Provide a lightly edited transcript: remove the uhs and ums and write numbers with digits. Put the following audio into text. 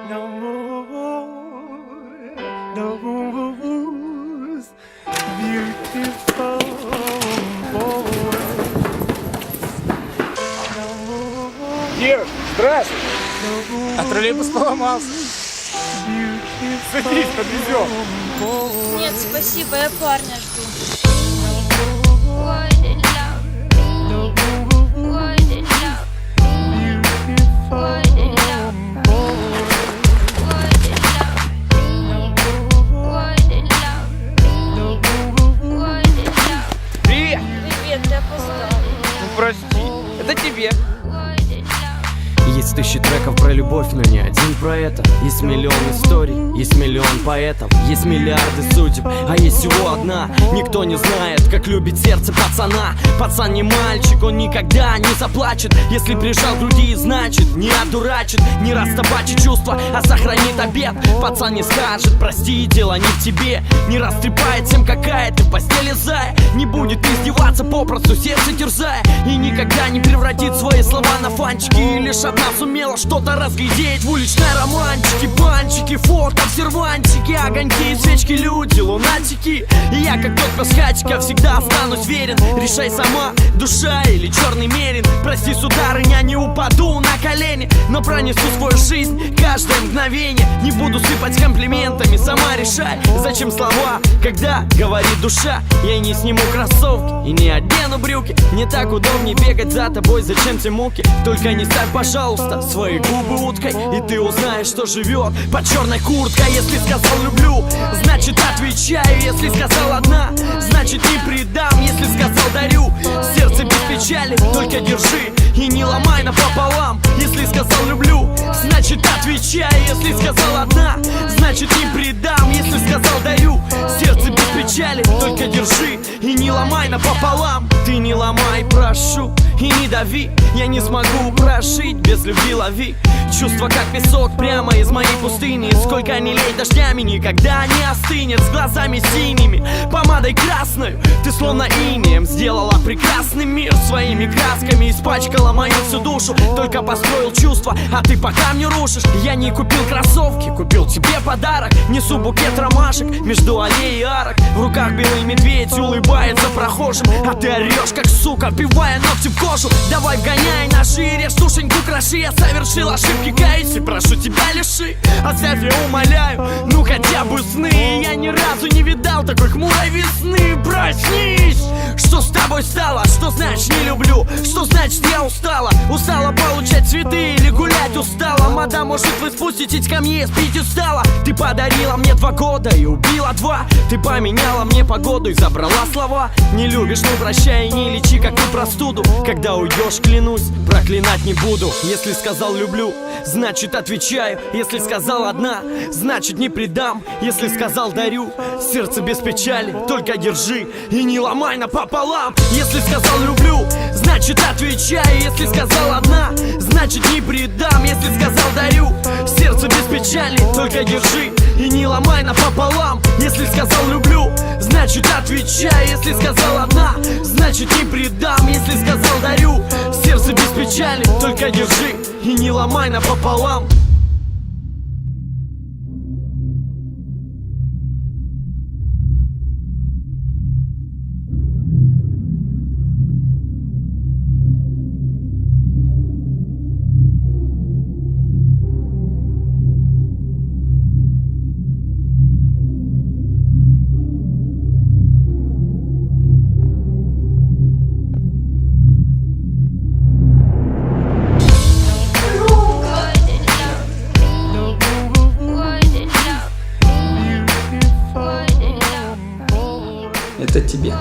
No rules, beautiful boy. Девушка, здравствуй! А троллейбус поломался. Садись, подвезем. Нет, спасибо, я парня жду. Привет! Привет, ты опоздал. Ну прости, это тебе. Есть тысячи треков про любовь, но не один про это. Есть миллион историй, есть миллион поэтов, есть миллиарды судеб, а есть всего одна. Никто не знает, как любит сердце пацана. Пацан не мальчик, он никогда не заплачет. Если прижал к груди, значит не одурачит, не растопачит чувства, а сохранит обет. Пацан не скажет, прости, дело не в тебе, не растрепает всем, какая ты в постели зая. Не будет издеваться, попросту сердце терзая, и никогда не превратит свои слова на фанчики. И лишь одна сумела что-то разглядеть в уличной романтике. Банчики, фото, сервантики, огоньки, свечки, люди, лунатики. И я, как тот пес хатика, всегда останусь верен. Решай сама, душа или черный мерин. Прости, сударыня, не упаду на колени, но пронесу свою жизнь каждое мгновение. Не буду сыпать комплиментами, сама решай, зачем слова, когда говорит душа. Я не сниму кроссовки и не одену брюки. Не так удобнее бегать за тобой, зачем те муки? Только не ставь, пожалуйста, свои губы уткой, и ты узнаешь, что живет под черной курткой. Если сказал люблю, значит отвечаю. Если сказал одна, значит не предам. Если сказал дарю, сердце без печали, только держи и не ломай напополам. Если сказал люблю, значит отвечаю. Если сказал одна, значит не предам. Если сказал дарю, сердце без печали, только держи и не ломай напополам. Ты не ломай, прошу, и не дави. Я не смогу прожить без любви, лови. Чувства как песок прямо из моей пустыни. Сколько ни лей дождями, никогда не остынет. С глазами синими, помадой красной, ты словно инеем сделала прекрасный мир своими красками. Испачкала мою всю душу, только построил чувства, а ты по камню рушишь. Я не купил кроссовки, купил тебе подарок. Несу букет ромашек между аллей и арок. В руках белый медведь улыбается прохожим, а ты орешь как сука, вбивая ногти в кожу. Давай вгоняй на шире, сушеньку кроши. Я совершил ошибки, каюсь и прошу тебя лиши. Оставь, я умоляю, ну хотя бы сны. Я ни разу не видал такой хмурой весны. Проснись! Что с тобой стало? Что значит не люблю? Что значит я устала? Устала получать цветы или гулять устала? Мадам, может вы спуститесь ко мне, спить устала? Ты подарила мне 2 года и убила 2. Ты поменяла мне погоду и забрала слова. Не любишь, ну прощай и не лечи как ты простуду. Когда уйдешь, клянусь, проклинать не буду. Если сказал люблю, значит отвечаю. Если сказал одна, значит не предам. Если сказал дарю, сердце без печали, только держи и не ломай напополам. Если сказал люблю, значит отвечаю. Если сказал одна, значит не предам. Если сказал дарю, сердце без печали, только держи и не ломай напополам. Если сказал люблю, значит отвечаю. Если сказал одна, значит не предам. Если сказал дарю, сердце без печали, только держи и не ломай напополам. Это тебе.